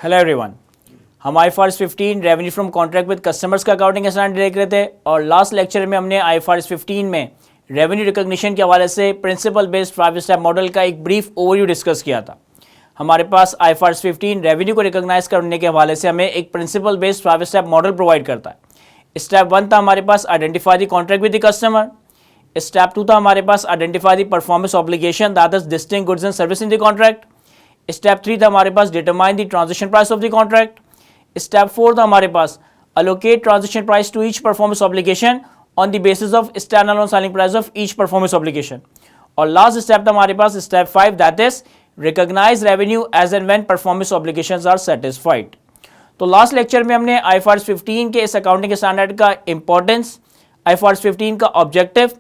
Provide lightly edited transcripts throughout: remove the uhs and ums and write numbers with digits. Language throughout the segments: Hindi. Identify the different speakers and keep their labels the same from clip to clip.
Speaker 1: हेलो एवरीवन, हम IFRS 15 revenue from contract with customers का अकाउंटिंग स्टैंडर्ड देख रहे थे और लास्ट लेक्चर में हमने IFRS 15 में रेवेन्यू रिकॉग्निशन के हवाले से प्रिंसिपल बेस्ड 5 स्टेप मॉडल का एक ब्रीफ ओवरव्यू डिस्कस किया था। हमारे पास IFRS 15 रेवेन्यू को रिकॉग्नाइज करने के हवाले से हमें एक principle based 5 step model provide करता है। स्टेप 1 था हमारे पास identify the contract with the customer. Step 2 था हमारे पास identify the performance obligation that is distinct goods and service in the contract. Step 3 था हमारे पास determine the transition price of the contract. Step 4 था हमारे पास allocate transition price to each performance obligation on the basis of standalone selling price of each performance obligation। और लास्ट स्टेप था हमारे पास step 5 that is recognize revenue as and when performance obligations are satisfied। तो लास्ट लेक्चर में हमने IFRS 15 के इस अकाउंटिंग स्टैंडर्ड का इंपॉर्टेंस, IFRS 15 का ऑब्जेक्टिव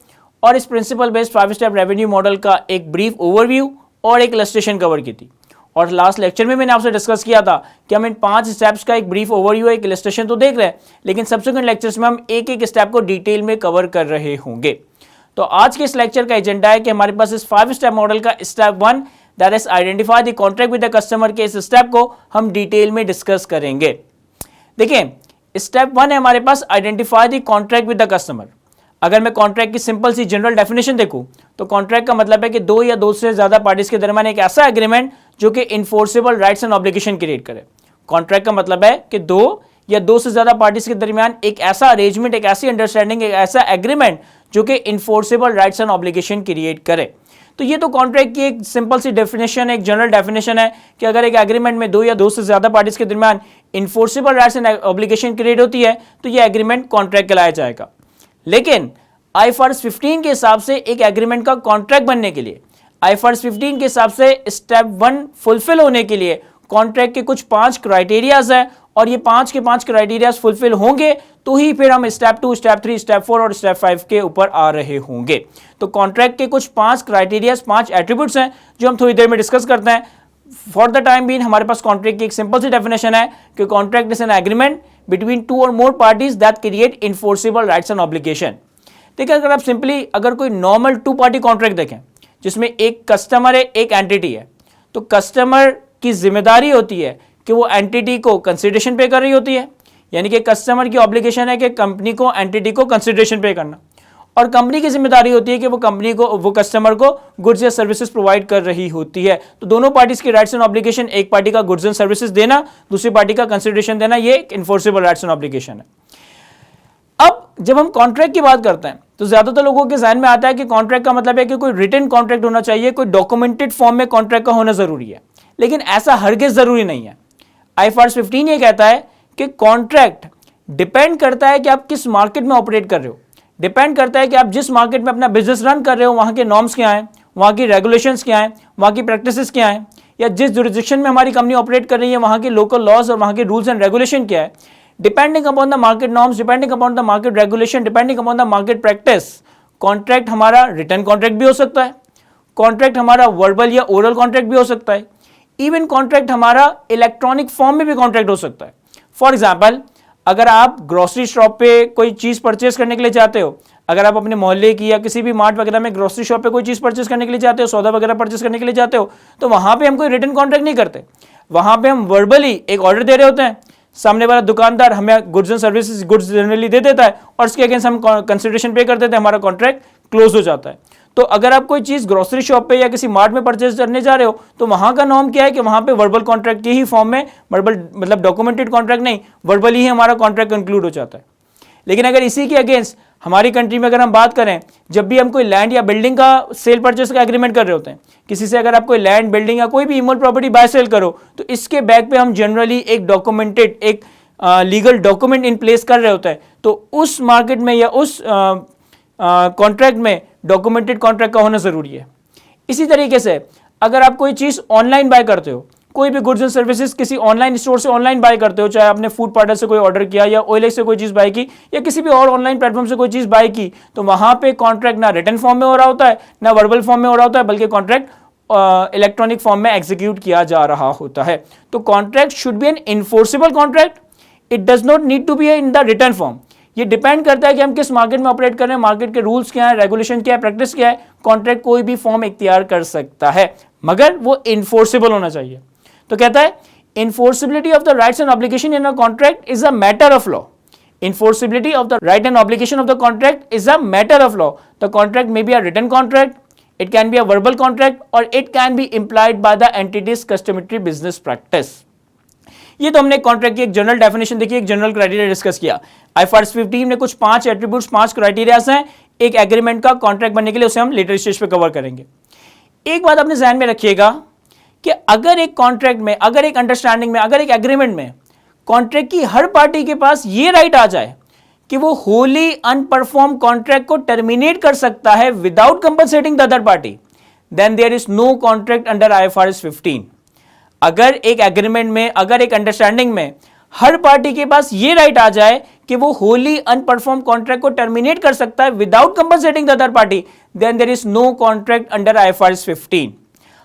Speaker 1: और इस principal based 5 step revenue model का एक ब्रीफ ओवरव्यू और एक इलस्ट्रेशन कवर की थी। और लास्ट लेक्चर में मैंने आपसे डिस्कस किया था कि हम इन 5 स्टेप्स का एक ब्रीफ ओवरव्यू, एक इलस्ट्रेशन तो देख रहे हैं, लेकिन सब्सिक्वेंट लेक्चर्स में हम एक एक स्टेप को डिटेल में कवर कर रहे होंगे। तो आज के इस लेक्चर का एजेंडा है कि हमारे पास इस 5 स्टेप मॉडल का step 1 that is identify the contract with the customer के इस स्टेप को हम डिटेल में डिस्कस करेंगे। देखिए, स्टेप 1 है हमारे पास identify the contract with the customer. अगर मैं कॉन्ट्रैक्ट की सिंपल सी जनरल डेफिनेशन देखूं तो कॉन्ट्रैक्ट का मतलब है कि दो या दो से ज्यादा पार्टीज के दरमियान एक ऐसा एग्रीमेंट जो कि enforceable rights and obligation create करे। कॉन्ट्रैक्ट का मतलब है कि दो या दो से ज्यादा पार्टीज के दरमियान एक ऐसा अरेंजमेंट, एक ऐसी अंडरस्टैंडिंग, एक ऐसा एग्रीमेंट जो कि enforceable rights and obligation create करे। तो ये तो कॉन्ट्रैक्ट की एक सिंपल सी डेफिनेशन, एक जनरल डेफिनेशन है कि अगर एक एग्रीमेंट में दो या दो से ज्यादा पार्टीज के दरमियान enforceable rights and obligation create होती है तो ये एग्रीमेंट कॉन्ट्रैक्ट कहलाया जाएगा। लेकिन IFRS 15 के हिसाब से एक एग्रीमेंट का कॉन्ट्रैक्ट बनने के लिए, IFRS 15 के हिसाब से स्टेप 1 फुलफिल होने के लिए कॉन्ट्रैक्ट के कुछ 5 क्राइटेरियाज हैं और ये 5 के 5 क्राइटेरियाज फुलफिल होंगे तो ही फिर हम स्टेप 2, स्टेप 3, स्टेप 4 और स्टेप 5 के ऊपर आ रहे होंगे। तो कॉन्ट्रैक्ट के कुछ 5 क्राइटेरियाज, 5 एट्रीब्यूट्स हैं जो हम थोड़ी देर में डिस्कस करते हैं। फॉर द टाइम बीइंग हमारे पास कॉन्ट्रैक्ट की एक सिंपल सी डेफिनेशन है कि contract is an agreement between 2 और more parties that create enforceable rights and obligation. देखिए, अगर आप सिंपली अगर कोई नॉर्मल 2 पार्टी कॉन्ट्रैक्ट देखें जिसमें एक कस्टमर है, एक एंटिटी है, तो कस्टमर की जिम्मेदारी होती है कि वो एंटिटी को कंसिडरेशन पे कर रही होती है, यानी कि कस्टमर की ऑब्लिगेशन है कि कंपनी को एंटिटी को कंसिडरेशन पे करना, और कंपनी की जिम्मेदारी होती है कि वो कस्टमर को गुड्स या सर्विसेज प्रोवाइड कर रही होती है। तो दोनों पार्टीज की राइट्स एंड ऑब्लिगेशन, एक पार्टी का गुड्स एंड सर्विसेज देना, दूसरी पार्टी का कंसिडरेशन देना, ये एक इन्फोर्सेबल राइट्स एंड ऑब्लिगेशन है। अब जब हम कॉन्ट्रैक्ट की बात करते हैं तो ज्यादातर लोगों के ज़हन में आता है कि कॉन्ट्रैक्ट का मतलब है कि कोई रिटन कॉन्ट्रैक्ट होना चाहिए, कोई डॉक्यूमेंटेड फॉर्म में कॉन्ट्रैक्ट का होना जरूरी है, लेकिन ऐसा हरगिज जरूरी नहीं है। IFRS 15 ये कहता है कि कॉन्ट्रैक्ट डिपेंड करता है कि आप किस मार्केट में ऑपरेट कर रहे हो, डिपेंड करता है कि आप जिस मार्केट में अपना बिजनेस रन कर रहे हो वहां के नॉर्म्स क्या हैं, वहां की रेगुलेशंस क्या हैं, वहां की प्रैक्टिसेस क्या हैं, या जिस जुरिडिक्शन में हमारी कंपनी ऑपरेट कर रही है वहां के लोकल लॉज और वहां के रूल्स एंड रेगुलेशन क्या है। Depending upon the market norms, depending upon the market regulation, depending upon the market practice, contract हमारा रिटन कॉन्ट्रैक्ट भी हो सकता है, कॉन्ट्रैक्ट हमारा वर्बल या ओरल कॉन्ट्रैक्ट भी हो सकता है, इवन कॉन्ट्रैक्ट हमारा इलेक्ट्रॉनिक फॉर्म में भी कॉन्ट्रैक्ट हो सकता है। फॉर एग्जाम्पल, अगर आप ग्रोसरी शॉप पे कोई चीज परचेस करने के लिए चाहते हो, अगर आप अपने मोहल्ले की या किसी भी मार्ट वगैरह में ग्रोसरी शॉप पे कोई चीज परचेस करने के लिए चाहते हो, सौदा वगैरह परचेस करने के लिए चाहते हो, तो वहां पे हम कोई रिटन कॉन्ट्रैक्ट नहीं करते, वहां पे हम वर्बली एक ऑर्डर दे रहे होते हैं, सामने वाला दुकानदार हमें goods and services, goods generally they देता है और उसके अगेंस्ट हम कंसिडरेशन पे कर देते हैं, हमारा कॉन्ट्रैक्ट क्लोज हो जाता है। तो अगर आप कोई चीज ग्रोसरी शॉप पे या किसी मार्ट में परचेज करने जा रहे हो तो वहां का नॉर्म क्या है कि वहां पे वर्बल कॉन्ट्रैक्ट की ही फॉर्म में, वर्बल मतलब डॉक्यूमेंटेड कॉन्ट्रैक्ट नहीं, वर्बली ही हमारा कॉन्ट्रैक्ट कंक्लूड हो जाता है। लेकिन अगर इसी के अगेंस्ट हमारी कंट्री में अगर हम बात करें, जब भी हम कोई लैंड या बिल्डिंग का सेल परचेस का एग्रीमेंट कर रहे होते हैं, किसी से अगर आप कोई लैंड, बिल्डिंग या कोई भी इमोल प्रॉपर्टी बाय सेल करो, तो इसके बैक पे हम जनरली एक डॉक्यूमेंटेड, एक लीगल डॉक्यूमेंट इन प्लेस कर रहे होते हैं। तो उस मार्केट में या उस कॉन्ट्रैक्ट में डॉक्यूमेंटेड कॉन्ट्रैक्ट का होना जरूरी है। इसी तरीके से अगर आप कोई चीज ऑनलाइन बाय करते हो, कोई भी गुड्स एंड सर्विसेज किसी ऑनलाइन स्टोर से ऑनलाइन बाय करते हो, चाहे आपने फूड पार्लर से कोई ऑर्डर किया या OLX से कोई चीज बाय की या किसी भी और ऑनलाइन प्लेटफॉर्म से कोई चीज बाय की, तो वहां पे कॉन्ट्रैक्ट ना रिटन फॉर्म में हो रहा होता है, ना वर्बल फॉर्म में हो रहा होता है, बल्कि कॉन्ट्रैक्ट इलेक्ट्रॉनिक फॉर्म में एग्जीक्यूट किया जा रहा होता है। तो contract should be an enforceable contract, it does not need to be in the written form. ये डिपेंड करता है कि हम किस मार्केट में ऑपरेट कर रहे हैं, मार्केट के रूल्स क्या है, रेगुलेशन क्या है, प्रैक्टिस क्या है। कॉन्ट्रैक्ट कोई भी फॉर्म इख्तियार कर सकता है मगर वो इन्फोर्सेबल होना चाहिए। तो कहता है enforceability of the rights and obligation in a contract is a matter of law. Enforceability of the right and obligation of the contract is a matter of law. The contract may be a written contract, it can be a verbal contract, or it can be implied by the entity's customary business practice. ये तो हमने कॉन्ट्रैक्ट की एक जनरल डेफिनेशन देखी, एक जनरल क्राइटेरिया डिस्कस किया। IFRS 15 में कुछ 5 एट्रीब्यूट्स, 5 क्राइटेरियाज हैं एक एग्रीमेंट का कॉन्ट्रैक्ट बनने के लिए, उसे हम लेटर स्टेज पे कवर करेंगे। एक बात अपने ध्यान में रखिएगा कि अगर एक कॉन्ट्रैक्ट में, अगर एक अंडरस्टैंडिंग में, अगर एक एग्रीमेंट में कॉन्ट्रैक्ट की हर पार्टी के पास ये राइट आ जाए कि वो होली अनपरफॉर्म कॉन्ट्रैक्ट को टर्मिनेट कर सकता है without compensating the other party, then there is no contract under IFRS 15। अगर एक एग्रीमेंट में, अगर एक अंडरस्टैंडिंग में हर पार्टी के पास ये राइट आ जाए कि वो होली अनपरफॉर्म कॉन्ट्रैक्ट को टर्मिनेट कर सकता है without compensating the other party, then there is no contract under IFRS 15।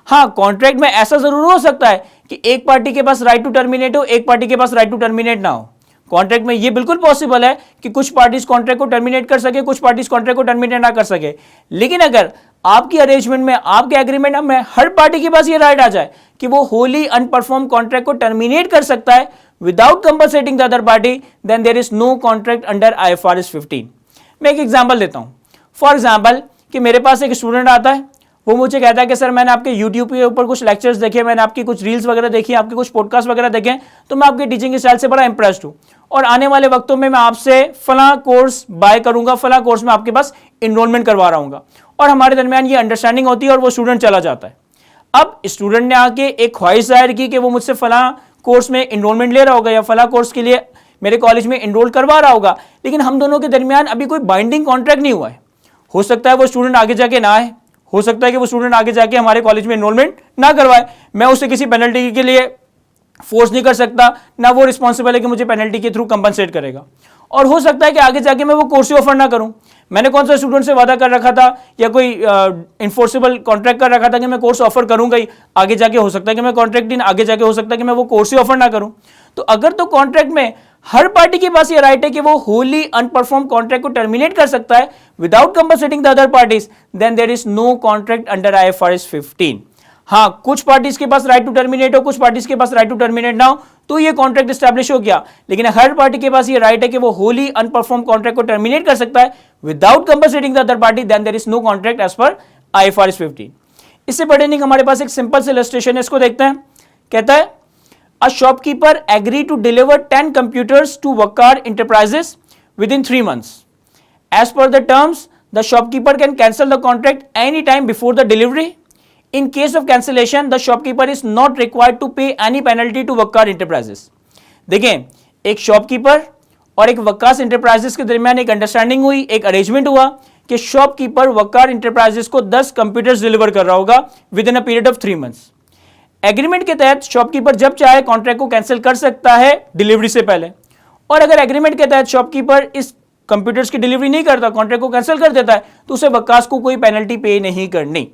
Speaker 1: हाँ, कॉन्ट्रैक्ट में ऐसा जरूर हो सकता है कि एक पार्टी के पास राइट टू टर्मिनेट हो, एक पार्टी के पास राइट टू टर्मिनेट ना हो। कॉन्ट्रैक्ट में ये बिल्कुल पॉसिबल है कि कुछ पार्टीज कॉन्ट्रैक्ट को टर्मिनेट कर सके, कुछ पार्टीज कॉन्ट्रैक्ट को टर्मिनेट ना कर सके। लेकिन अगर आपकी अरेंजमेंट में, आपके एग्रीमेंट में हर पार्टी के पास ये राइट आ जाए कि वो होली अनपरफॉर्म कॉन्ट्रैक्ट को टर्मिनेट कर सकता है without compensating the other party, then there is no contract under IFRS 15। मैं एक एग्जांपल देता हूं। फॉर एग्जांपल कि मेरे पास एक स्टूडेंट आता है, वो मुझे कहता है कि सर मैंने आपके YouTube के ऊपर कुछ लेक्चर्स देखे, मैंने आपकी कुछ रील्स वगैरह देखी, आपके कुछ पॉडकास्ट वगैरह देखे, तो मैं आपकी टीचिंग स्टाइल से बड़ा इंप्रेस्ड हूँ और आने वाले वक्तों में मैं आपसे फला कोर्स बाय करूंगा, फला कोर्स में आपके पास इनरोलमेंट करवा रहा हूँ। और हमारे दरमियान ये अंडरस्टैंडिंग होती है और वो स्टूडेंट चला जाता है। अब स्टूडेंट ने आके एक ख्वाहिश जाहिर की कि वो मुझसे फला कोर्स में इनरोलमेंट ले रहा होगा या फला कोर्स के लिए मेरे कॉलेज में इनरोल करवा रहा होगा, लेकिन हम दोनों के दरमियान अभी कोई बाइंडिंग कॉन्ट्रैक्ट नहीं हुआ है। हो सकता है वो स्टूडेंट आगे जाके ना आए, हो सकता है कि वो स्टूडेंट आगे जाके हमारे कॉलेज में इनरोलमेंट ना करवाए। मैं उसे किसी पेनल्टी के लिए फोर्स नहीं कर सकता, ना वो रिस्पॉन्सिबल है कि मुझे पेनल्टी के थ्रू कंपनसेट करेगा। और हो सकता है कि आगे जाके मैं वो कोर्स ही ऑफर ना करूं। मैंने कौन सा स्टूडेंट से वादा कर रखा था या कोई इन्फोर्सेबल कॉन्ट्रैक्ट कर रखा था कि मैं कोर्स ऑफर करूंगा ही, आगे जाके हो सकता है कि मैं कॉन्ट्रैक्ट ही, आगे जाके हो सकता है कि मैं वो कोर्स ही ऑफर ना करूं। तो अगर तो कॉन्ट्रैक्ट में हर पार्टी के पास ये राइट है कि वो होली अनपरफॉर्म कॉन्ट्रैक्ट को टर्मिनेट कर सकता है without compensating the other parties, then there is no contract under IFRS 15। हाँ, कुछ पार्टीज के पास राइट टू टर्मिनेट हो, कुछ पार्टीज के पास राइट टू टर्मिनेट ना हो, तो ये कॉन्ट्रैक्ट एस्टैब्लिश हो गया। लेकिन हर पार्टी के पास ये राइट है कि वो होली अनपरफॉर्म कॉन्ट्रैक्ट को टर्मिनेट कर सकता है without compensating the other party, then there is no contract as per IFRS 15। इससे पर्टेनिंग हमारे पास एक सिंपल से इलस्ट्रेशन है, इसको देखते हैं। कहता है A shopkeeper agreed to deliver 10 computers to Vakar Enterprises within 3 months. As per the terms, the shopkeeper can cancel the contract any time before the delivery. In case of cancellation, the shopkeeper is not required to pay any penalty to Vakar Enterprises. देखें, एक शॉपकीपर और एक वकास इंटरप्राइजेस के दरमियान एक अंडरस्टैंडिंग हुई, एक अरेंजमेंट हुआ कि शॉपकीपर वकार इंटरप्राइजेस को 10 कंप्यूटर्स डिलीवर कर रहा होगा with in a period of 3 months. Agreement के तहत शॉपकीपर जब चाहे कॉन्ट्रैक्ट को कैंसिल कर सकता है डिलीवरी से पहले, और अगर एग्रीमेंट के तहत शॉपकीपर इस कंप्यूटर्स की डिलीवरी नहीं करता, कॉन्ट्रैक्ट को कैंसिल कर देता है, तो उसे वकास को कोई पेनल्टी पे नहीं करनी।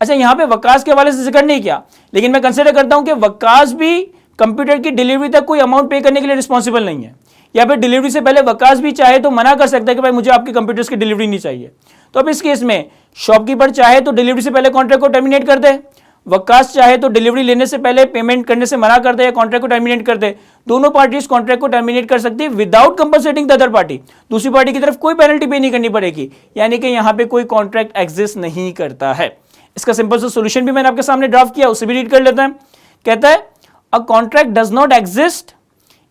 Speaker 1: अच्छा, यहां पे वकास के हवाले से जिक्र नहीं किया, लेकिन मैं कंसिडर करता हूं कि वकास भी कंप्यूटर की डिलीवरी तक कोई अमाउंट पे करने के लिए रिस्पॉन्सिबल नहीं है, या फिर डिलीवरी से पहले वकास भी चाहे तो मना कर सकता है कि भाई मुझे आपके कंप्यूटर्स की डिलीवरी नहीं चाहिए। तो अब इस केस में शॉपकीपर चाहे तो डिलीवरी से पहले कॉन्ट्रैक्ट को टर्मिनेट कर दे, वकास चाहे तो डिलीवरी लेने से पहले पेमेंट करने से मना कर दे या कॉन्ट्रैक्ट को टर्मिनेट कर दे। दोनों पार्टीज कॉन्ट्रैक्ट को टर्मिनेट कर सकती है without compensating the other party. दूसरी पार्टी की तरफ कोई पेनल्टी पे नहीं करनी पड़ेगी, यानी कि यहां पे कोई कॉन्ट्रैक्ट एग्जिस्ट नहीं करता है। इसका सिंपल सा सोल्यूशन भी मैंने आपके सामने ड्राफ्ट किया, उसे भी रीड कर लेते हैं। कहता है अ contract does not exist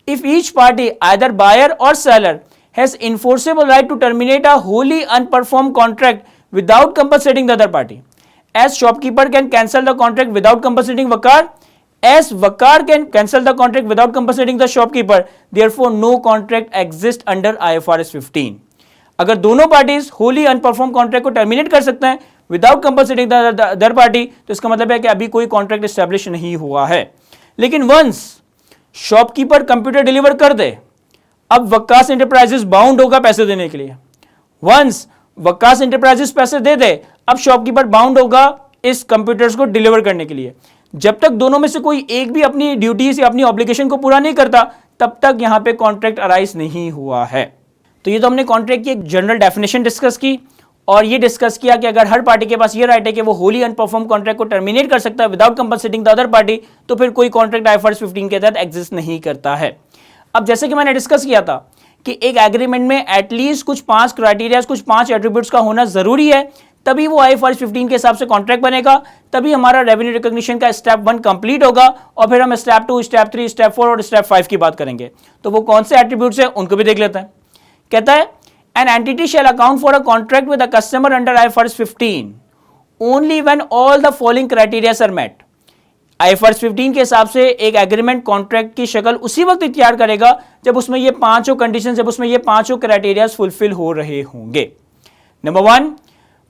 Speaker 1: if each party, either buyer or seller, has enforceable right to terminate a wholly unperformed contract without compensating the other party. As shopkeeper can cancel the contract without compensating Vakar, as Vakar can cancel the contract without compensating the shopkeeper, therefore no contract exists under IFRS 15. अगर दोनों पार्टीज होली अनपरफॉर्म कॉन्ट्रैक्ट को टर्मिनेट कर सकते हैं without compensating the other party, तो इसका मतलब है कि अभी कोई कॉन्ट्रैक्ट एस्टैब्लिश नहीं हुआ है। लेकिन वंस शॉपकीपर कंप्यूटर डिलीवर कर दे, अब वकास इंटरप्राइजेस बाउंड होगा पैसे देने के लिए। वंस वकास इंटरप्राइजेस पैसे दे दे, अब शॉपकीपर बाउंड होगा इस कंप्यूटर्स को डिलीवर करने के लिए। जब तक दोनों में से कोई एक भी अपनी ड्यूटीज या अपनी ऑब्लिगेशन को पूरा नहीं करता, तब तक यहां पे कॉन्ट्रैक्ट अराइज नहीं हुआ है। तो ये तो हमने कॉन्ट्रैक्ट की एक जनरल डेफिनेशन डिस्कस की, और ये डिस्कस किया कि अगर हर पार्टी के पास ये राइट है कि वो होली अनपरफॉर्म कॉन्ट्रैक्ट को टर्मिनेट कर सकता है without compensating the other party, तो फिर कोई कॉन्ट्रैक्ट IFRS 15 के तहत एग्जिस्ट नहीं करता है। अब जैसे कि मैंने डिस्कस किया था कि एक एग्रीमेंट में एटलीस्ट कुछ 5 क्राइटेरियाज, कुछ 5 एट्रीब्यूट्स का होना जरूरी है, तभी वो IFRS 15 के हिसाब से कॉन्ट्रैक्ट बनेगा, तभी हमारा रेवेन्यू रिकॉग्निशन का स्टेप 1 कंप्लीट होगा और फिर हम स्टेप 2, स्टेप 3, स्टेप 4 और स्टेप 5 की बात करेंगे। तो वो कौन से एट्रीब्यूट्स हैं उनको भी देख लेते हैं। कहता है an entity shall account for a contract with a customer under IFRS 15 only when all the following criterias are met. IFRS 15 के हिसाब से एक एग्रीमेंट कॉन्ट्रैक्ट की शक्ल उसी वक्त इख्तियार करेगा जब उसमें ये पांचों कंडीशन, जब उसमें ये पांचों क्राइटेरियाज फुलफिल हो रहे होंगे। Number 1,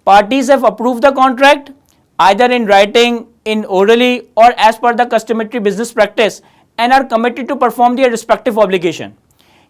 Speaker 1: parties have approved the contract either in writing, in orally or as per the customary business practice and are committed to perform their respective obligation।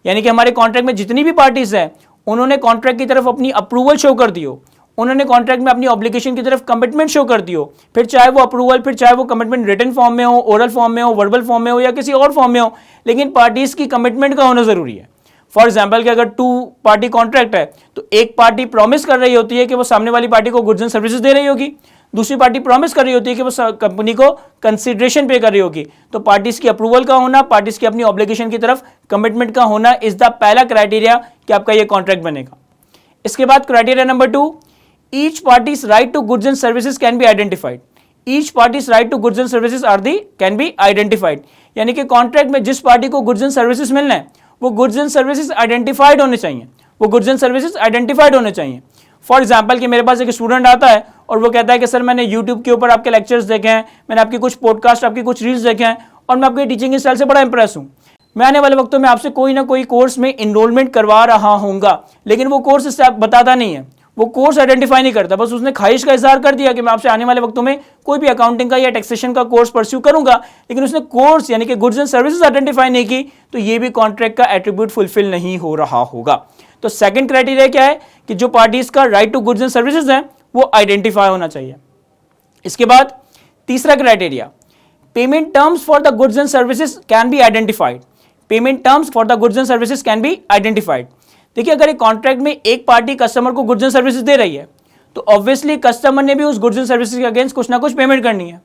Speaker 1: यानी कि हमारे कॉन्ट्रैक्ट में जितनी भी पार्टीज हैं उन्होंने कॉन्ट्रैक्ट की तरफ अपनी अप्रूवल शो कर दियो, उन्होंने कॉन्ट्रैक्ट में अपनी ऑब्लिगेशन की तरफ कमिटमेंट शो कर दियो, फिर चाहे वो अप्रूवल, फिर चाहे वो कमिटमेंट रिटन फॉर्म में हो, ओरल फॉर्म में हो, वर्बल फॉर्म में हो या किसी और फॉर्म में हो, लेकिन पार्टीज की कमिटमेंट का होना जरूरी है। फॉर एग्जाम्पल कि अगर 2 पार्टी कॉन्ट्रैक्ट है तो एक पार्टी प्रॉमिस कर रही होती है कि वो सामने वाली पार्टी को गुड्स एंड सर्विसेज दे रही होगी, दूसरी पार्टी प्रॉमिस कर रही होती है कि वो कंपनी को कंसिडरेशन पे कर रही होगी। तो पार्टीज की अप्रूवल का होना, पार्टीज की अपनी ऑब्लिगेशन की तरफ कमिटमेंट का होना इज द पहला क्राइटेरिया कि आपका ये कॉन्ट्रैक्ट बनेगा। इसके बाद criteria number 2, each parties right to goods and services can be identified. Each parties right to goods and services are the can be identified. यानी कि कॉन्ट्रैक्ट में जिस पार्टी को गुड्स एंड सर्विसेज मिलना है वो गुड्स एंड सर्विसेज आइडेंटिफाइड होने चाहिए, वो गुड्स एंड सर्विसेज आइडेंटिफाइड होने चाहिए। फॉर एग्जाम्पल कि मेरे पास एक स्टूडेंट आता है और वो कहता है कि सर मैंने यूट्यूब के ऊपर आपके लेक्चर्स देखे हैं, मैंने आपकी कुछ पॉडकास्ट, आपकी कुछ रील्स देखे हैं और मैं आपकी टीचिंग स्टाइल से बड़ा इंप्रेस हूँ। मैं आने वाले वक्तों में आपसे कोई ना कोई कोर्स में इनरोलमेंट करवा रहा हूँगा, लेकिन वो कोर्स इससे बताता नहीं है, वो कोर्स आइडेंटिफाई नहीं करता, बस उसने ख्वाहिश का इजहार कर दिया कि मैं आपसे आने वाले वक्तों में कोई भी अकाउंटिंग का या टैक्सेशन का कोर्स परस्यू करूंगा, लेकिन उसने कोर्स यानी कि गुड्स एंड सर्विसेज आइडेंटिफाई नहीं की, तो ये भी कॉन्ट्रैक्ट का एट्रीब्यूट फुलफिल नहीं हो रहा होगा। तो सेकंड क्राइटेरिया क्या है कि जो पार्टीज का right to goods and services है वो आइडेंटिफाई होना चाहिए। इसके बाद तीसरा criteria, payment terms for the goods and services can be identified. Payment terms for the goods and services can be identified. देखिए अगर एक कॉन्ट्रैक्ट में एक पार्टी कस्टमर को गुड्स एंड सर्विसेज दे रही है तो ऑब्वियसली कस्टमर ने भी उस गुड्स एंड सर्विसेज के अगेंस्ट कुछ ना कुछ पेमेंट करनी है।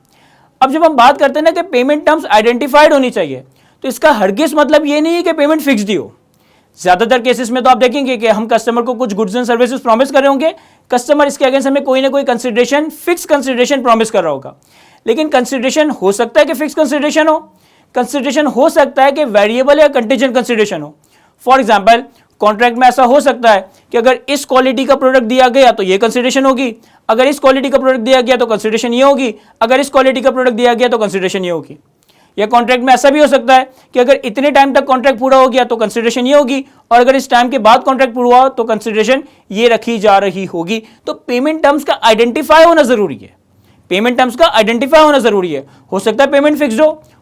Speaker 1: अब जब हम बात करते हैं ना कि पेमेंट टर्म्स आइडेंटिफाइड होनी चाहिए, तो इसका हरगिज मतलब ये नहीं है कि पेमेंट फिक्स्ड ही हो। ज्यादातर केसेस में तो आप देखेंगे कि हम कस्टमर को कुछ गुड्स एंड सर्विसेज प्रॉमिस कर रहे होंगे, कस्टमर इसके अगेंस्ट हमें कोई ना कोई कंसिडरेशन, फिक्स कंसिडरेशन प्रॉमिस कर रहा होगा। लेकिन कंसिडरेशन हो सकता है कि फिक्स कंसिडरेशन हो, कंसिडरेशन हो सकता है कि वेरिएबल या कंटीजेंट कंसिडरेशन हो। फॉर एग्जाम्पल कॉन्ट्रैक्ट में ऐसा हो सकता है कि अगर इस क्वालिटी का प्रोडक्ट दिया गया तो ये कंसिडरेशन होगी, अगर इस क्वालिटी का प्रोडक्ट दिया गया तो कंसिडरेशन ये होगी, अगर इस क्वालिटी का प्रोडक्ट दिया गया तो कंसिडरेशन ये होगी। या कॉन्ट्रैक्ट में ऐसा भी हो सकता है कि अगर इतने टाइम तक कॉन्ट्रैक्ट पूरा हो गया तो कंसिडरेशन ये होगी, और अगर इस टाइम के बाद कॉन्ट्रैक्ट पूरा हुआ तो कंसिडरेशन ये रखी जा रही होगी। तो पेमेंट टर्म्स का आइडेंटिफाई होना जरूरी है, पेमेंट टर्म्स का आइडेंटिफाई होना जरूरी है। हो सकता है पेमेंट फिक्स्ड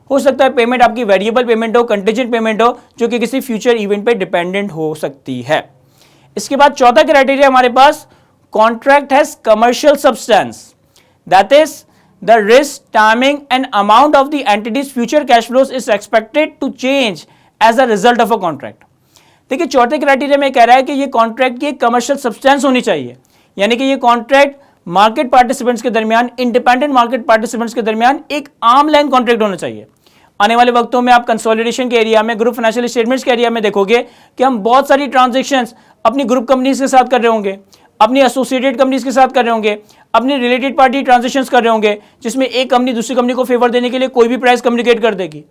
Speaker 1: हो सकता है पेमेंट आपकी वेरिएबल पेमेंट हो, कंटीजेंट पेमेंट हो, जो कि किसी फ्यूचर इवेंट पे डिपेंडेंट हो सकती है। इसके बाद चौथा क्राइटेरिया हमारे पास, contract has commercial substance, that is the risk, timing and amount of the entities future cash flows is expected to change as a result of a contract. देखिए चौथे क्राइटेरिया में कह रहा है कि ये कॉन्ट्रैक्ट की एक कमर्शियल सब्सटेंस होनी चाहिए, यानी कि ये कॉन्ट्रैक्ट मार्केट पार्टिसिपेंट्स के दरमियान, इंडिपेंडेंट मार्केट पार्टिसिपेंट्स के दरमियान एक आर्म लाइन कॉन्ट्रैक्ट होना चाहिए। आने वाले वक्तों में आप कंसोलिडेशन के एरिया में, ग्रुप फाइनेंशियल स्टेटमेंट्स के एरिया में देखोगे कि हम बहुत सारी ट्रांजैक्शंस अपनी ग्रुप कंपनीज के साथ कर रहे होंगे, अपनी एसोसिएटेड कंपनीज के साथ कर रहे होंगे, अपनी रिलेटेड पार्टी ट्रांजैक्शंस कर रहे होंगे, जिसमें एक कंपनी दूसरी कंपनी को फेवर देने के लिए कोई भी प्राइस कम्युनिकेट कर देगी।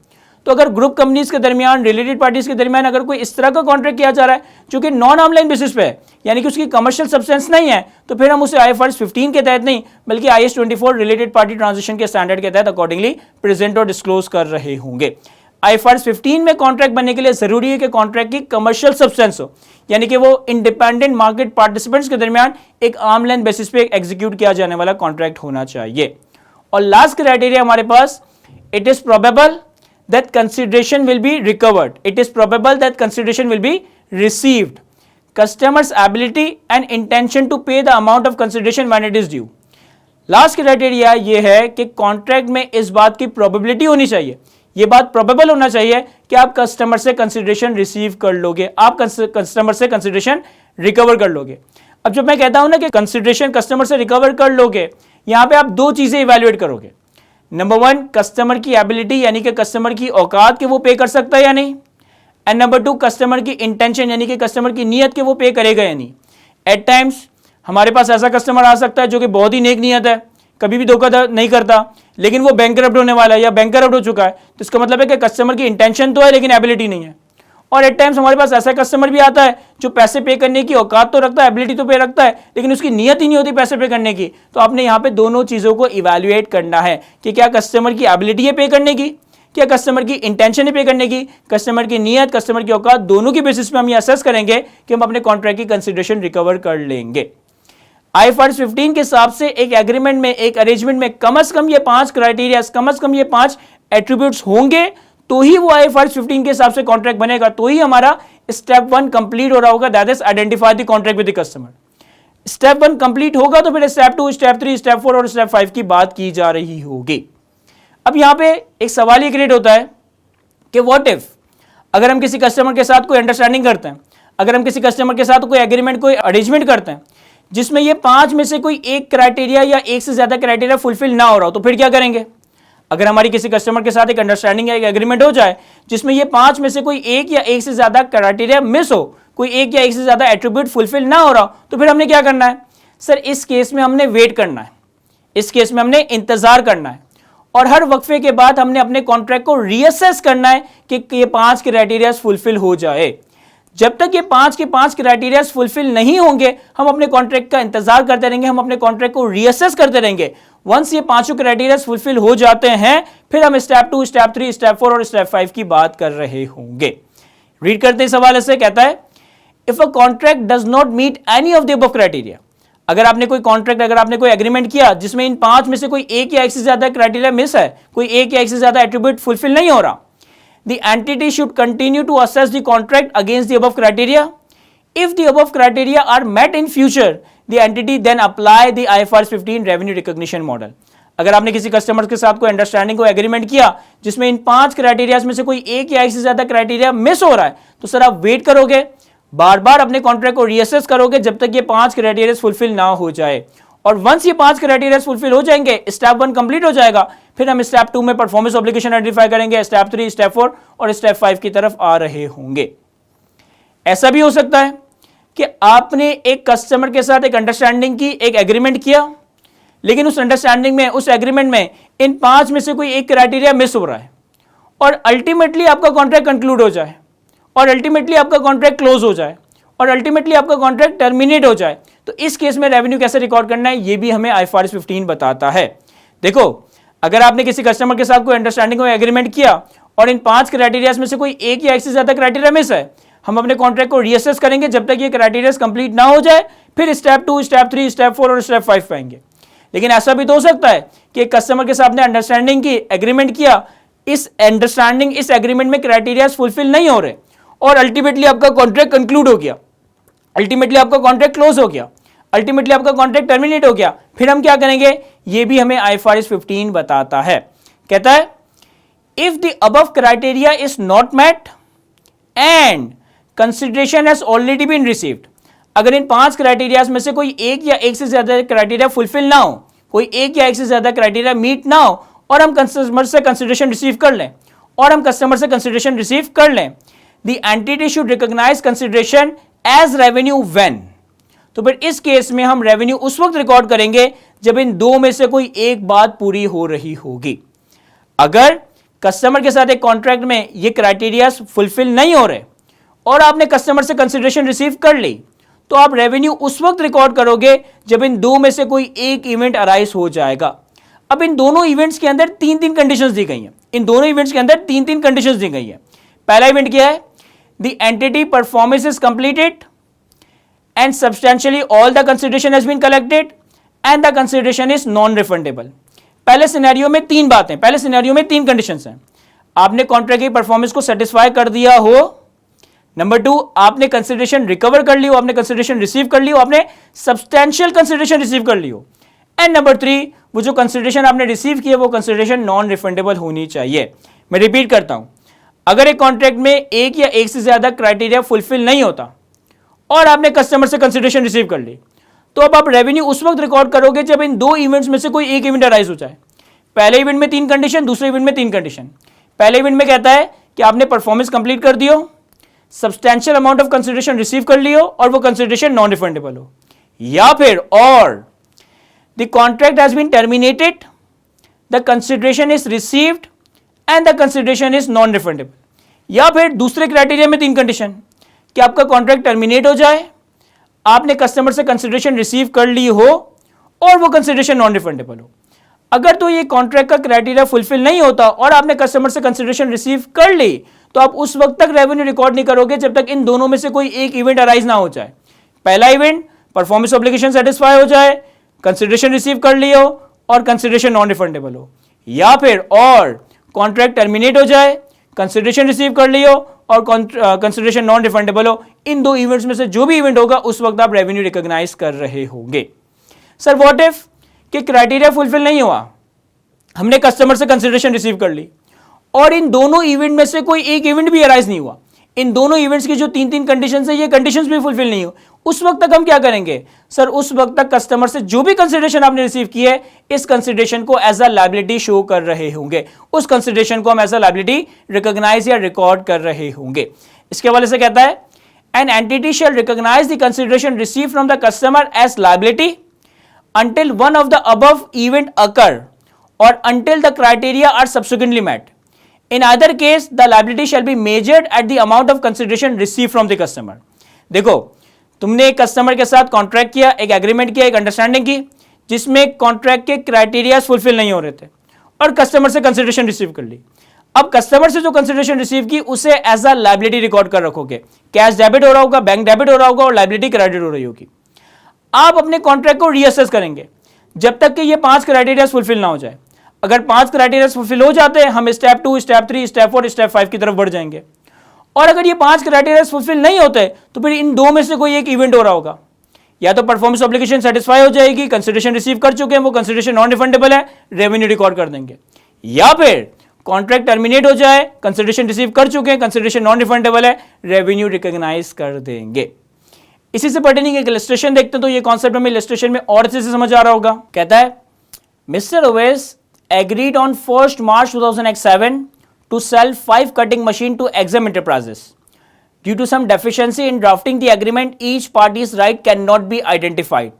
Speaker 1: तो अगर ग्रुप कंपनीज के दरमियान, रिलेटेड पार्टीज के दरमियान अगर कोई इस तरह का कॉन्ट्रैक्ट किया जा रहा है जो कि नॉन ऑनलाइन बेसिस पे है, यानी कि उसकी कमर्शियल सब्सटेंस नहीं है, तो फिर हम उसे IFRS 15 के तहत नहीं बल्कि IAS 24 रिलेटेड पार्टी ट्रांजेक्शन के स्टैंडर्ड के तहत अकॉर्डिंगली प्रेजेंट और डिस्क्लोज कर रहे होंगे। IFRS 15 में कॉन्ट्रैक्ट बनने के लिए जरूरी है कि कॉन्ट्रैक्ट की कमर्शियल सब्सटेंस हो, यानी कि वो इंडिपेंडेंट मार्केट पार्टिसिपेंट्स के दरमियान एक आर्म लाइन बेसिस पे एग्जीक्यूट किया जाने वाला कॉन्ट्रैक्ट होना चाहिए। और लास्ट क्राइटेरिया हमारे पास, it is probable that consideration will be recovered, it is probable that consideration will be received, customer's ability and intention to pay the amount of consideration when it is due। Last criteria ये है कि कॉन्ट्रैक्ट में इस बात की प्रोबेबिलिटी होनी चाहिए, ये बात प्रोबेबल होना चाहिए कि आप कस्टमर से कंसिडरेशन रिसीव कर लोगे, आप कस्टमर से कंसिडरेशन रिकवर कर लोगे। अब जब मैं कहता हूं ना कि कंसिडरेशन कस्टमर से रिकवर कर लोगे, यहां पे आप दो चीजें इवैल्यूएट करोगे। नंबर वन, कस्टमर की एबिलिटी यानी कि कस्टमर की औकात के वो पे कर सकता है या नहीं, एंड नंबर टू, कस्टमर की इंटेंशन यानी कि कस्टमर की नीयत के वो पे करेगा या नहीं। एट टाइम्स हमारे पास ऐसा कस्टमर आ सकता है जो कि बहुत ही नेक नीयत है, कभी भी धोखा नहीं करता, लेकिन वो बैंकरप्ट होने वाला है या बैंकरप्ट हो चुका है, तो इसका मतलब है कि कस्टमर की इंटेंशन तो है लेकिन एबिलिटी नहीं है। और एट टाइम्स हमारे पास ऐसा कस्टमर भी आता है जो पैसे पे करने की औकात तो रखता है, एबिलिटी तो पे रखता है, लेकिन उसकी नीयत ही नहीं होती पैसे पे करने की। तो आपने यहाँ पे दोनों चीज़ों को इवैल्यूएट करना है कि क्या कस्टमर की एबिलिटी है पे करने की, क्या कस्टमर की इंटेंशन है पे करने की, कस्टमर की नीयत, कस्टमर की औकात, दोनों की बेसिस पे हम ये असेस करेंगे कि हम अपने कॉन्ट्रैक्ट की कंसिडरेशन रिकवर कर लेंगे। IFRS 15 के हिसाब से एक एग्रीमेंट में, एक अरेंजमेंट में कम से कम ये 5 क्राइटेरिया, कम से कम ये 5 एट्रीब्यूट्स होंगे तो ही वो IFRS 15 के हिसाब से कॉन्ट्रैक्ट बनेगा, तो ही हमारा स्टेप 1 कंप्लीट हो रहा होगा, that is identify the contract with the customer. Step 1 complete होगा तो फिर स्टेप 2, स्टेप 3, स्टेप 4 और स्टेप 5 की बात की जा रही होगी। अब यहां पे एक सवाल ये क्रिएट होता है कि व्हाट इफ अगर हम किसी कस्टमर के साथ कोई अंडरस्टैंडिंग करते हैं, अगर हम किसी कस्टमर के साथ कोई एग्रीमेंट, कोई अरेंजमेंट करते हैं जिसमें ये 5 में से कोई एक क्राइटेरिया या एक से ज्यादा क्राइटेरिया फुलफिल ना हो रहा हो, तो फिर क्या करेंगे? अगर हमारी किसी कस्टमर के साथ एक अंडरस्टैंडिंग या एक एग्रीमेंट हो जाए जिसमें ये 5 में से कोई एक या एक से ज्यादा क्राइटेरिया मिस हो, कोई एक या एक से ज्यादा एट्रीब्यूट फुलफिल ना हो रहा हो, तो फिर हमने क्या करना है? सर, इस केस में हमने वेट करना है, इस केस में हमने इंतजार करना है और हर वक्फे के बाद हमने अपने कॉन्ट्रैक्ट को रीअसेस करना है कि ये 5 क्राइटेरिया फुलफिल हो जाए। जब तक ये 5 के 5 क्राइटेरिया फुलफिल नहीं होंगे, हम अपने कॉन्ट्रैक्ट का इंतजार करते रहेंगे, हम अपने कॉन्ट्रैक्ट को रीअसेस करते रहेंगे। वंस ये 5 क्राइटेरिया फुलफिल हो जाते हैं, फिर हम स्टेप 2, स्टेप 3, स्टेप 4 और स्टेप 5 की बात कर रहे होंगे। रीड करते हैं सवाल ऐसे, कहता है if a contract does not meet any of the above criteria. अगर आपने कोई कॉन्ट्रैक्ट, अगर आपने कोई एग्रीमेंट किया जिसमें इन 5 में से कोई एक या एक से ज्यादा क्राइटेरिया मिस है, कोई एक या एक से ज्यादा एट्रीब्यूट फुलफिल नहीं हो रहा, the entity should continue to assess the contract against the above criteria. If the above criteria are met in future, the entity then apply the IFRS 15 revenue recognition model. अगर आपने किसी कस्टमर के साथ कोई अंडरस्टैंडिंग, को एग्रीमेंट किया जिसमें इन 5 क्राइटेरिया में से कोई एक या एक से ज्यादा क्राइटेरिया मिस हो रहा है, तो सर आप वेट करोगे, बार बार अपने कॉन्ट्रैक्ट को रीअसेस करोगे जब तक ये 5 क्राइटेरिया फुलफिल ना हो जाए। और वंस ये 5 क्राइटेरिया फुलफिल हो जाएंगे, स्टेप 1 कंप्लीट हो जाएगा, फिर हम स्टेप 2 में परफॉर्मेंस ऑब्लिगेशन आइडेंटिफाई करेंगे, स्टेप 3, स्टेप 4 और स्टेप 5 की तरफ आ रहे होंगे। ऐसा भी हो सकता है कि आपने एक कस्टमर के साथ एक अंडरस्टैंडिंग की, एक एग्रीमेंट किया, लेकिन उस अंडरस्टैंडिंग में, उस एग्रीमेंट में इन 5 में से कोई एक क्राइटेरिया मिस हो रहा है और अल्टीमेटली आपका कॉन्ट्रैक्ट कंक्लूड हो जाए और अल्टीमेटली आपका कॉन्ट्रैक्ट क्लोज हो जाए और अल्टीमेटली आपका कॉन्ट्रैक्ट टर्मिनेट हो जाए, तो इस केस में रेवेन्यू कैसे रिकॉर्ड करना है, ये भी हमें IFRS 15 बताता है। देखो, अगर आपने किसी कस्टमर के साथ कोई अंडरस्टैंडिंग, कोई एग्रीमेंट किया और इन 5 क्राइटेरिया में से कोई एक या एक से ज्यादा क्राइटेरिया मिस है, हम अपने कॉन्ट्रैक्ट को रीअसेस करेंगे जब तक ये क्राइटेरिया कंप्लीट ना हो जाए, फिर स्टेप 2, स्टेप 3, स्टेप 4 और स्टेप 5 पाएंगे। लेकिन ऐसा भी तो हो सकता है कि एक कस्टमर के साथ अंडरस्टैंडिंग की, एग्रीमेंट किया, इस अंडरस्टैंडिंग, इस एग्रीमेंट में क्राइटेरिया फुलफिल नहीं हो रहे और अल्टीमेटली आपका कॉन्ट्रैक्ट कंक्लूड हो गया, अल्टीमेटली आपका कॉन्ट्रैक्ट क्लोज हो गया, अल्टीमेटली आपका कॉन्ट्रैक्ट टर्मिनेट हो गया, फिर हम क्या करेंगे, ये भी हमें IFRS 15 बताता है। कहता है if the above criteria is not met and consideration has already been received. अगर इन 5 क्राइटेरिया में से कोई एक या एक से ज्यादा क्राइटेरिया फुलफिल ना हो, कोई एक या एक से ज्यादा क्राइटेरिया मीट ना हो और हम कस्टमर से कंसिडरेशन रिसीव कर लें, the entity should recognise consideration as revenue when. तो फिर इस केस में हम रेवेन्यू उस वक्त रिकॉर्ड करेंगे जब इन दो में से कोई एक बात पूरी हो रही होगी। अगर कस्टमर के साथ एक कॉन्ट्रैक्ट में ये क्राइटेरिया फुलफिल नहीं हो रहे और आपने कस्टमर से कंसिडरेशन रिसीव कर ली, तो आप रेवेन्यू उस वक्त रिकॉर्ड करोगे जब इन दो में से कोई एक इवेंट अराइज हो जाएगा। अब इन दोनों इवेंट्स के अंदर 3-3 कंडीशंस दी गई हैं। इन दोनों इवेंट्स के अंदर 3-3 कंडीशंस दी गई हैं। पहला इवेंट क्या है, the entity performance is completed and substantially all the consideration has been collected and the consideration is non refundable। पहले सिनेरियो में 3 बातें, पहले सिनेरियो में 3 कंडीशंस हैं। आपने कॉन्ट्रैक्ट की परफॉर्मेंस को सेटिस्फाई कर दिया हो, नंबर 2 आपने कंसिडरेशन रिकवर कर ली हो, आपने कंसिडरेशन रिसीव कर ली हो, आपने सब्सटैंशियल कंसिडरेशन रिसीव कर ली हो, एंड नंबर 3 वो जो कंसिडरेशन आपने रिसीव किया वो कंसिडरेशन नॉन रिफंडेबल होनी चाहिए। मैं रिपीट करता हूं, अगर एक कॉन्ट्रैक्ट में एक या एक से ज्यादा क्राइटेरिया फुलफिल नहीं होता और आपने कस्टमर से कंसिडरेशन रिसीव कर ली, तो अब आप रेवेन्यू उस वक्त रिकॉर्ड करोगे जब इन दो इवेंट्स में से कोई एक इवेंट अराइज हो जाए। पहले इवेंट में 3 कंडीशन, दूसरे इवेंट में 3 कंडीशन। पहले इवेंट में कहता है कि आपने परफॉर्मेंस कंप्लीट कर दियो, substantial amount of consideration receive कर लियो और वो कंसिडरेशन नॉन रिफंडेबल हो, या फिर और the contract has been terminated, the consideration is received and the consideration is non refundable. या फिर दूसरे क्राइटेरिया में 3 कंडीशन कि आपका कॉन्ट्रैक्ट टर्मिनेट हो जाए, आपने कस्टमर से कंसिडरेशन रिसीव कर ली हो और वो कंसिडरेशन नॉन रिफंडेबल हो। अगर तो ये कॉन्ट्रैक्ट का क्राइटेरिया फुलफिल नहीं होता और आपने कस्टमर से कंसिडरेशन रिसीव कर ली, तो आप उस वक्त तक रेवेन्यू रिकॉर्ड नहीं करोगे जब तक इन दोनों में से कोई एक इवेंट अराइज ना हो जाए। पहला इवेंट परफॉर्मेंस ऑब्लिगेशन सेटिस्फाई हो जाए, कंसिडरेशन रिसीव कर ली हो और कंसिडरेशन नॉन रिफंडेबल हो, या फिर और कॉन्ट्रैक्ट टर्मिनेट हो जाए, कंसिडरेशन रिसीव कर ली हो और कंसिडरेशन नॉन रिफंडेबल हो। इन दो इवेंट्स में से जो भी इवेंट होगा उस वक्त आप रेवेन्यू रिकॉग्नाइज कर रहे होंगे। सर व्हाट इफ कि क्राइटेरिया फुलफिल नहीं हुआ, हमने कस्टमर से कंसिडरेशन रिसीव कर ली और इन दोनों इवेंट में से कोई एक इवेंट भी अराइज नहीं हुआ, इन दोनों इवेंट्स की जो 3 कंडीशंस है ये कंडीशंस भी फुलफिल नहीं हो, उस वक्त तक हम क्या करेंगे? सर उस वक्त तक कस्टमर से जो भी कंसिडरेशन आपने रिसीव की है, इस कंसिडरेशन को एज अ लायबिलिटी शो कर रहे होंगे, उस कंसिडरेशन को हम एज अ लायबिलिटी रिकॉग्नाइज या रिकॉर्ड कर रहे होंगे। इसके हवाले से कहता है an entity shall recognise the consideration receive from the customer as liability until one of the above event occur or until the criteria are subsequently met. In either case, the liability shall be measured at the amount of consideration received from the customer. देखो, तुमने एक कस्टमर के साथ कॉन्ट्रैक्ट किया, एक एग्रीमेंट किया, एक अंडरस्टैंडिंग की, जिसमें कॉन्ट्रैक्ट के क्राइटेरिया फुलफिल नहीं हो रहे थे और कस्टमर से कंसिडरेशन रिसीव कर ली। अब कस्टमर से जो कंसिडरेशन रिसीव की उसे एज अ लायबिलिटी रिकॉर्ड कर रखोगे, कैश डेबिट हो रहा होगा, बैंक डेबिट हो रहा होगा और लायबिलिटी क्रेडिट हो रही होगी। आप अपने कॉन्ट्रैक्ट को रीअसेस करेंगे जब तक कि ये 5 क्राइटेरिया फुलफिल ना हो जाए। अगर 5 क्राइटेरिया फुलफिल हो जाते हैं, हम स्टेप 2, स्टेप 3, स्टेप 4, स्टेप 5 की तरफ बढ़ जाएंगे। और अगर ये 5 क्राइटेरिया फुलफिल नहीं होते तो फिर इन दो में से कोई एक इवेंट हो रहा होगा, या तो परफॉर्मेंस ऑब्लिगेशन सेटिस्फाई हो जाएगी, कंसिडरेशन रिसीव कर चुके हैं, वो कंसिडरेशन नॉन रिफंडेबल है, रेवेन्यू रिकॉर्ड कर देंगे, या फिर कॉन्ट्रैक्ट टर्मिनेट हो जाए, कंसिडरेशन रिसीव कर चुके हैं, कंसिडरेशन नॉन रिफंडेबल है, रेवेन्यू रिकॉग्नाइज कर देंगे। इसी से पर्टेनिंग एक इलस्ट्रेशन देखते हैं तो ये कॉन्सेप्ट हमें इलस्ट्रेशन में और अच्छे से समझ आ रहा होगा। कहता है mister Owais agreed on 1 March 2007 to sell 5 cutting machine to Exam enterprises due to some deficiency in drafting the agreement each parties right can not be identified.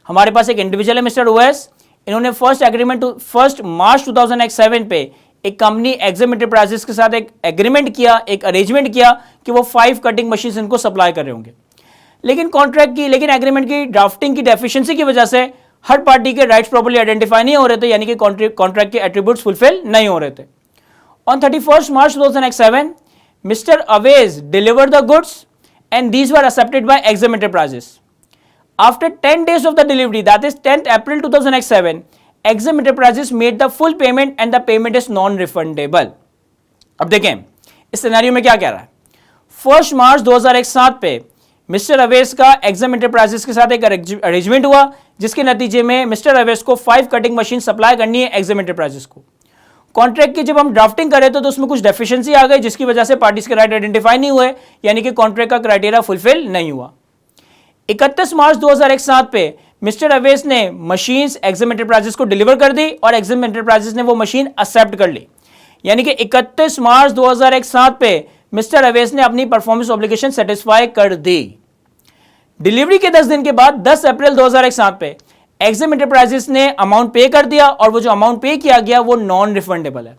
Speaker 1: हमारे पास एक इंडिविजुअल है मिस्टर ओवेस, इन्होंने 1 March 2007 पे एक कंपनी एक्सम एंटरप्राइजेस के साथ एक एग्रीमेंट किया, एक अरेंजमेंट किया कि वो 5 कटिंग मशीन इनको सप्लाई कर रहे होंगे, लेकिन एग्रीमेंट की ड्राफ्टिंग की डेफिशिएंसी की वजह से हर पार्टी के राइट्स प्रॉपर्ली आइडेंटिफाई नहीं हो रहे थे, यानी कि कॉन्ट्रैक्ट के एट्रीब्यूट्स फुलफिल नहीं हो रहे थे। On 31 March 2007 mister Owais delivered the goods and these were accepted by Exam enterprises. After 10 days of the delivery, that is 10th April 2007, Exam enterprises made the full payment and the payment is non refundable. अब देखें इस सिनेरियो में क्या कह रहा है। 1 March 2007 पे मिस्टर अवेस का एक्सम एंटरप्राइजेस के साथ एक अरेंजमेंट हुआ, जिसके नतीजे में मिस्टर अवेस को 5 कटिंग मशीन सप्लाई करनी है एक्सम एंटरप्राइजेस को। कॉन्ट्रैक्ट की जब हम ड्राफ्टिंग कर रहे थे तो उसमें कुछ डेफिशिएंसी आ गई, जिसकी वजह से पार्टीज के राइट आइडेंटिफाई नहीं हुए, यानी कि कॉन्ट्रैक्ट का क्राइटेरिया फुलफिल नहीं हुआ। 31 March 2007 पे मिस्टर अवेस ने मशीन्स एक्सम एंटरप्राइजेस को डिलीवर कर दी और एक्सम एंटरप्राइजेस ने वो मशीन एक्सेप्ट कर ली, यानी कि 31 March 2007 पे मिस्टर अवेस ने अपनी परफॉर्मेंस ऑब्लिगेशन सेटिस्फाई कर दी। डिलीवरी के 10 दिन के बाद 10 अप्रैल 2007 पे एक्सम एंटरप्राइजेस ने अमाउंट पे कर दिया और वो जो अमाउंट पे किया गया वो नॉन रिफंडेबल है।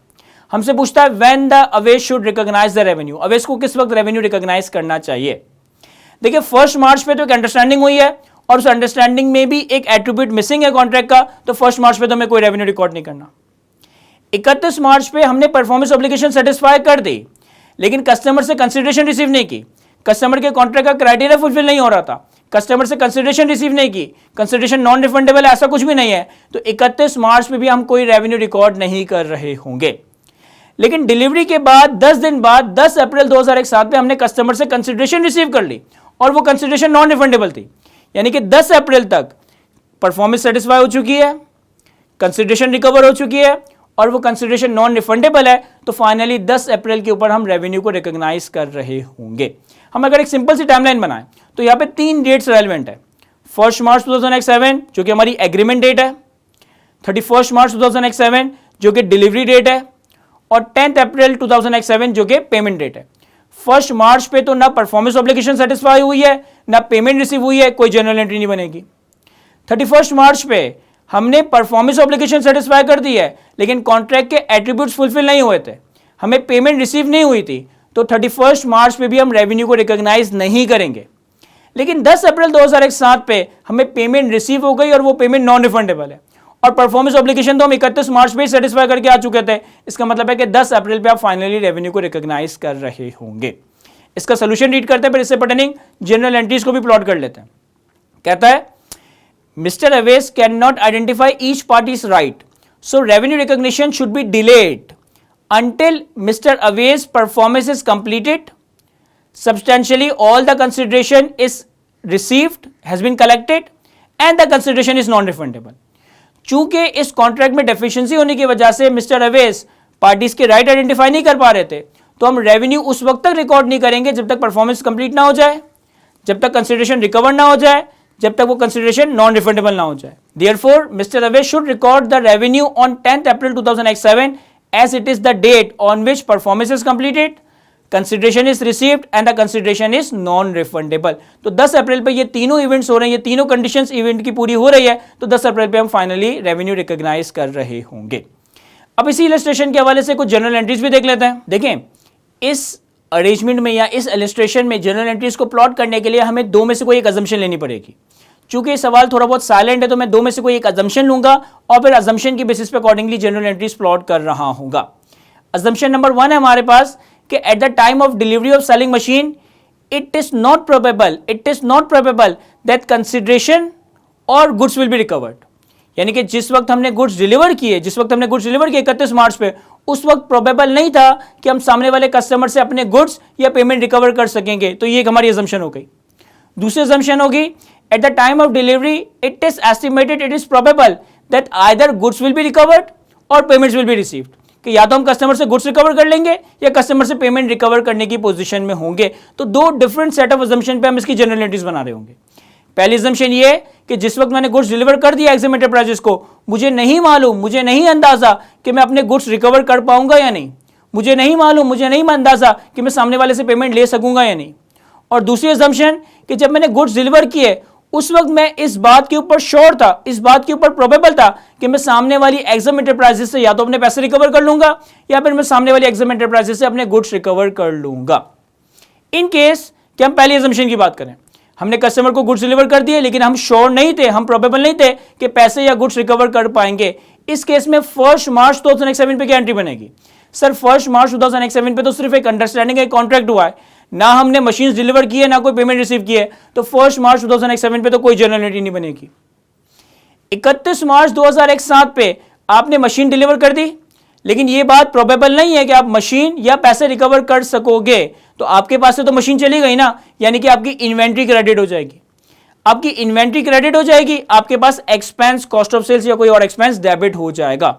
Speaker 1: हमसे पूछता है व्हेन द अवेस शुड रिकॉग्नाइज द रेवेन्यू, अवेस को किस वक्त रेवेन्यू रिकॉग्नाइज करना चाहिए। देखिए 1 March पे तो एक अंडरस्टैंडिंग हुई है और उस अंडरस्टैंडिंग में भी एक एट्रीब्यूट मिसिंग है कॉन्ट्रैक्ट का, तो 1 March पे तो हमें कोई रेवेन्यू रिकॉर्ड नहीं करना। 31 March पे हमने परफॉर्मेंस ऑब्लिगेशन सेटिस्फाई कर दी, लेकिन कस्टमर से कंसिडरेशन रिसीव नहीं की, कस्टमर के कॉन्ट्रैक्ट का क्राइटेरिया फुलफिल नहीं हो रहा था, कस्टमर से कंसिडरेशन रिसीव नहीं की, कंसिडरेशन नॉन रिफंडेबल है, ऐसा कुछ भी नहीं है, तो 31 March पे भी हम कोई रेवेन्यू रिकॉर्ड नहीं कर रहे होंगे। लेकिन डिलीवरी के बाद 10 दिन बाद 10 अप्रैल 2007 पे हमने कस्टमर से कंसिडरेशन रिसीव कर ली और वो कंसिडरेशन नॉन रिफंडेबल थी, यानी कि 10 अप्रैल तक परफॉर्मेंस सेटिस्फाई हो चुकी है, कंसिडरेशन रिकवर हो चुकी है और वो कंसिडरेशन नॉन रिफंडेबल है, तो फाइनली 10 अप्रैल के ऊपर हम रेवेन्यू को रिकॉग्नाइज कर रहे होंगे। हम अगर एक सिंपल सी टाइमलाइन बनाएं तो यहाँ पे 3 डेट्स रेलेवेंट है। 1 मार्च 2007 जो कि हमारी एग्रीमेंट डेट है, 31 मार्च 2007 जो कि डिलीवरी डेट है, और 10 अप्रैल 2007 जो कि पेमेंट डेट है। 1 मार्च पे तो ना परफॉर्मेंस ऑब्लिगेशन सेटिस्फाई हुई है, ना पेमेंट रिसीव हुई है, कोई जर्नल एंट्री नहीं बनेगी। 31 मार्च पे हमने परफॉर्मेंस ऑब्लिगेशन सेटिस्फाई कर दी है, लेकिन कॉन्ट्रैक्ट के एट्रीब्यूट्स फुलफिल नहीं हुए थे, हमें पेमेंट रिसीव नहीं हुई थी, तो 31 मार्च पे भी हम रेवेन्यू को रिकॉग्नाइज नहीं करेंगे। लेकिन 10 अप्रैल 2007 पे हमें पेमेंट रिसीव हो गई और वो पेमेंट नॉन रिफंडेबल है, और परफॉर्मेंस ऑब्लिगेशन तो हम 31 मार्च पे ही सेटिस्फाई करके आ चुके थे। इसका मतलब है कि 10 अप्रैल पे आप फाइनली रेवेन्यू को रिकॉग्नाइज कर रहे होंगे। इसका सोल्यूशन रीड करते हैं, फिर इससे पर्टेनिंग जनरल एंट्रीज को भी प्लॉट कर लेते हैं। कहता है mister अवेस can not identify each parties right, so revenue recognition should be delayed until Mr. Away's performance is completed, substantially all the consideration is received, has been collected, and the consideration is non-refundable. चूंकि इस कॉन्ट्रैक्ट में डेफिशिएंसी होने की वजह से मिस्टर अवेस पार्टीज के राइट आइडेंटिफाई नहीं कर पा रहे थे, तो हम रेवेन्यू उस वक्त तक रिकॉर्ड नहीं करेंगे जब तक परफॉर्मेंस कंप्लीट ना हो जाए, जब तक कंसिडरेशन रिकवर ना हो जाए, जब तक वो कंसिडरेशन नॉन रिफंडेबल ना हो जाए। Therefore, Mr. Aways should record the revenue on 10th April 2007 as it is the date on which performance is completed, consideration is received and the consideration is non-refundable। तो 10 अप्रैल पे ये तीनों इवेंट्स हो रहे हैं, ये तीनों कंडीशंस इवेंट की पूरी हो रही है, तो 10 अप्रैल पे हम फाइनली रेवेन्यू रिकॉग्नाइज कर रहे होंगे। अब इसी इलस्ट्रेशन के हवाले से कुछ जनरल एंट्रीज भी देख लेते हैं। देखें, इस अरेंजमेंट में या इस इलस्ट्रेशन में जनरल एंट्रीज को प्लॉट करने के लिए हमें दो में से कोई एक अजम्पशन लेनी पड़ेगी। चूंकि ये सवाल थोड़ा बहुत साइलेंट है, तो मैं दो में से कोई एक अजम्पशन लूंगा और फिर अजम्पशन की बेसिस पे अकॉर्डिंगली जनरल एंट्रीज प्लॉट कर रहा हूंगा। अजम्पशन नंबर 1 है हमारे पास कि at the time of delivery of selling machine it is not probable that consideration और गुड्स विल बी रिकवर्ड। यानी कि जिस वक्त हमने गुड्स डिलीवर किए 31 मार्च पे, उस वक्त प्रोबेबल नहीं था कि हम सामने वाले कस्टमर से अपने गुड्स या पेमेंट रिकवर कर सकेंगे। तो ये एक हमारी अजम्पशन हो गई। दूसरी अजम्पशन होगी at the time of delivery it is estimated, it is probable that either goods will be recovered और पेमेंट्स विल बी रिसीव्ड, कि या तो हम कस्टमर से गुड्स रिकवर कर लेंगे या कस्टमर से पेमेंट रिकवर करने की पोजीशन में होंगे। तो दो डिफरेंट सेट ऑफ अजम्पशन पे हम इसकी जनरल एंट्रीज बना रहे होंगे। पहली अजम्पशन ये कि जिस वक्त मैंने गुड्स डिलीवर कर दिया एक्सिम एंटरप्राइजेस को, मुझे नहीं मालूम, मुझे नहीं अंदाजा कि मैं अपने गुड्स रिकवर कर पाऊंगा या नहीं, मुझे नहीं मालूम, मुझे नहीं अंदाजा कि मैं सामने वाले से पेमेंट ले सकूंगा या नहीं। और दूसरी अजम्पशन कि जब मैंने गुड्स डिलीवर किए उस वक्त मैं इस बात के ऊपर श्योर था, इस बात के ऊपर प्रोबेबल था कि मैं सामने वाली एक्सिम एंटरप्राइजेस से या तो अपने पैसे रिकवर कर लूंगा या फिर मैं सामने वाली एक्सिम एंटरप्राइजेस से अपने गुड्स रिकवर कर लूंगा। इन केस कि हम पहली अजम्पशन की बात करें, हमने कस्टमर को गुड्स डिलीवर कर दिए लेकिन हम श्योर नहीं थे, हम प्रोबेबल नहीं थे कि पैसे या गुड्स रिकवर कर पाएंगे। इस केस में 1 मार्च 2007 पे क्या एंट्री बनेगी? सर 1 मार्च 2007 पे तो सिर्फ एक अंडरस्टैंडिंग, एक कॉन्ट्रैक्ट हुआ है, ना हमने मशीन डिलीवर की है ना कोई पेमेंट रिसीव की है, तो 1 मार्च 2007 पे तो कोई जनरल एंट्री नहीं बनेगी। 31 मार्च 2007 पे आपने मशीन डिलीवर कर दी, लेकिन ये बात प्रोबेबल नहीं है कि आप मशीन या पैसे रिकवर कर सकोगे, तो आपके पास से तो मशीन चली गई ना, यानी कि आपकी इन्वेंट्री क्रेडिट हो जाएगी। आपकी इन्वेंट्री क्रेडिट हो जाएगी, आपके पास एक्सपेंस कॉस्ट ऑफ सेल्स या कोई और एक्सपेंस डेबिट हो जाएगा।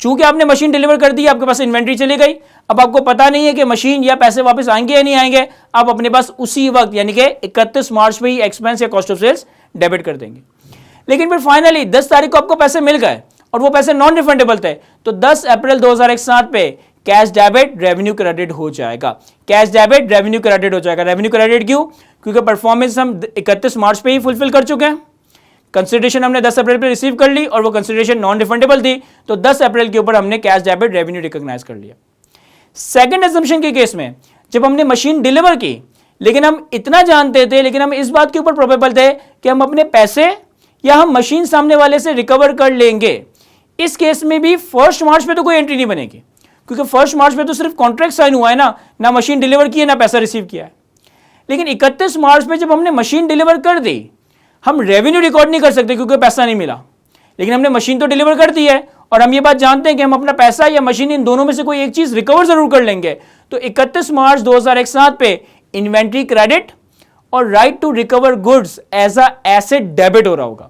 Speaker 1: चूंकि आपने मशीन डिलीवर कर दी, आपके पास इन्वेंट्री चली गई, अब आपको पता नहीं है कि मशीन या पैसे वापस आएंगे या नहीं आएंगे, आप अपने पास उसी वक्त यानी कि 31 मार्च में ही एक्सपेंस या कॉस्ट ऑफ सेल्स डेबिट कर देंगे। लेकिन फिर फाइनली 10 तारीख को आपको पैसे मिल गए और वो पैसे नॉन रिफंडेबल थे, तो 10 अप्रैल 2007 पे कैश डेबिट रेवेन्यू क्रेडिट हो जाएगा। कैश डेबिट रेवेन्यू क्रेडिट हो जाएगा। रेवेन्यू क्रेडिट क्यों? क्योंकि परफॉर्मेंस हम 31 मार्च पे ही फुलफिल कर चुके हैं, कंसिडरेशन हमने 10 अप्रैल पे रिसीव कर ली और वो कंसिडरेशन नॉन रिफंडेबल थी, तो 10 अप्रैल के ऊपर हमने कैश डेबिट रेवेन्यू रिकॉग्नाइज कर लिया। सेकंड अजम्पशन के केस में जब हमने मशीन डिलीवर की, लेकिन हम इतना जानते थे, लेकिन हम इस बात के ऊपर प्रोबेबल थे कि हम अपने पैसे या हम मशीन सामने वाले से रिकवर कर लेंगे। इस केस में भी 1 मार्च पे तो कोई एंट्री नहीं बनेगी, क्योंकि 1 मार्च पे तो सिर्फ कॉन्ट्रैक्ट साइन हुआ है ना मशीन डिलीवर की है ना पैसा रिसीव किया है। लेकिन 31 मार्च पे जब हमने मशीन डिलीवर कर दी, हम रेवेन्यू रिकॉर्ड नहीं कर सकते क्योंकि पैसा नहीं मिला, लेकिन हमने मशीन तो डिलीवर कर दी है और हम ये बात जानते हैं कि हम अपना पैसा या मशीन इन दोनों में से कोई एक चीज रिकवर जरूर कर लेंगे। तो 31 मार्च 2007 पे इन्वेंट्री क्रेडिट और right to recover goods as a asset debit हो रहा होगा,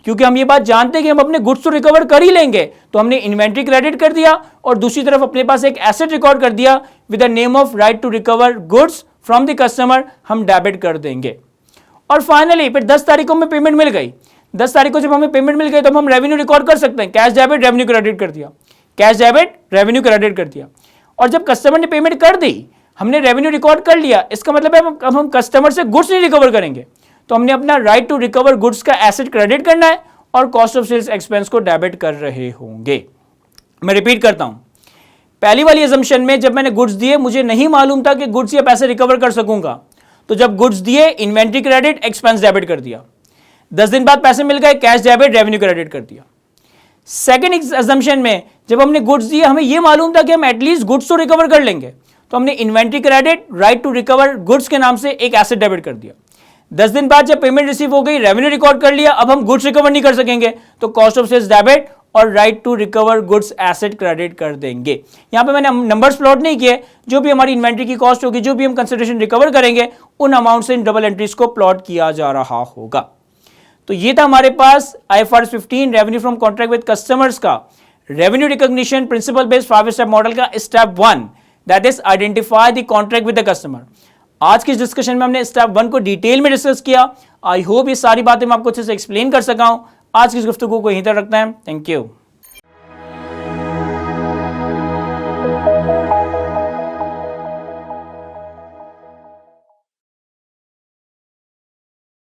Speaker 1: क्योंकि हम ये बात जानते हैं कि हम अपने गुड्स तो रिकवर कर ही लेंगे, तो हमने इन्वेंट्री क्रेडिट कर दिया और दूसरी तरफ अपने पास एक एसेट रिकॉर्ड कर दिया with the name of right to recover goods from the customer, हम डेबिट कर देंगे। और फाइनली फिर 10 तारीख को हमें पेमेंट मिल गई। 10 तारीख को जब हमें पेमेंट मिल गई तो हम रेवेन्यू रिकॉर्ड कर सकते हैं, कैश डेबिट रेवेन्यू क्रेडिट कर दिया, कैश डेबिट रेवेन्यू क्रेडिट कर दिया। और जब कस्टमर ने पेमेंट कर दी, हमने रेवेन्यू रिकॉर्ड कर लिया, इसका मतलब है अब हम कस्टमर से गुड्स नहीं रिकवर करेंगे, तो हमने अपना राइट टू रिकवर गुड्स का एसेट क्रेडिट करना है और कॉस्ट ऑफ सेल्स एक्सपेंस को डेबिट कर रहे होंगे। मैं रिपीट करता हूं, पहली वाली अजम्पशन में जब मैंने गुड्स दिए मुझे नहीं मालूम था कि गुड्स या पैसे रिकवर कर सकूंगा, तो जब गुड्स दिए इन्वेंट्री क्रेडिट एक्सपेंस डेबिट कर दिया, 10 दिन बाद पैसे मिल गए, कैश डेबिट रेवेन्यू क्रेडिट कर दिया। सेकंड अजम्पशन में जब हमने गुड्स दिए हमें यह मालूम था कि हम एटलीस्ट गुड्स तो रिकवर कर लेंगे, तो हमने inventory credit right to recover goods के नाम से एक एसेट डेबिट कर दिया। 10 दिन बाद जब पेमेंट रिसीव हो गई, रेवेन्यू रिकॉर्ड कर लिया, अब हम गुड्स रिकवर नहीं कर सकेंगे, तो कॉस्ट ऑफ सेल्स डेबिट और right to recover goods asset credit कर देंगे। यहां पे मैंने नंबर्स प्लॉट नहीं किए, जो भी हमारी इन्वेंट्री की कॉस्ट होगी, जो भी हम कंसिडरेशन रिकवर करेंगे, उन अमाउंट से इन डबल एंट्रीज को प्लॉट किया जा रहा होगा। तो ये था हमारे पास IFRS 15 revenue from contract with customers का revenue recognition principle based 5 step model का step 1, that is identify the contract with the customer. आज की डिस्कशन में हमने स्टेप 1 को डिटेल में डिस्कस किया। आई होप ये सारी बातें मैं आपको अच्छे से एक्सप्लेन कर सका हूं। आज की इस गुफ्तगू को यहीं तक रखते हैं। Thank you.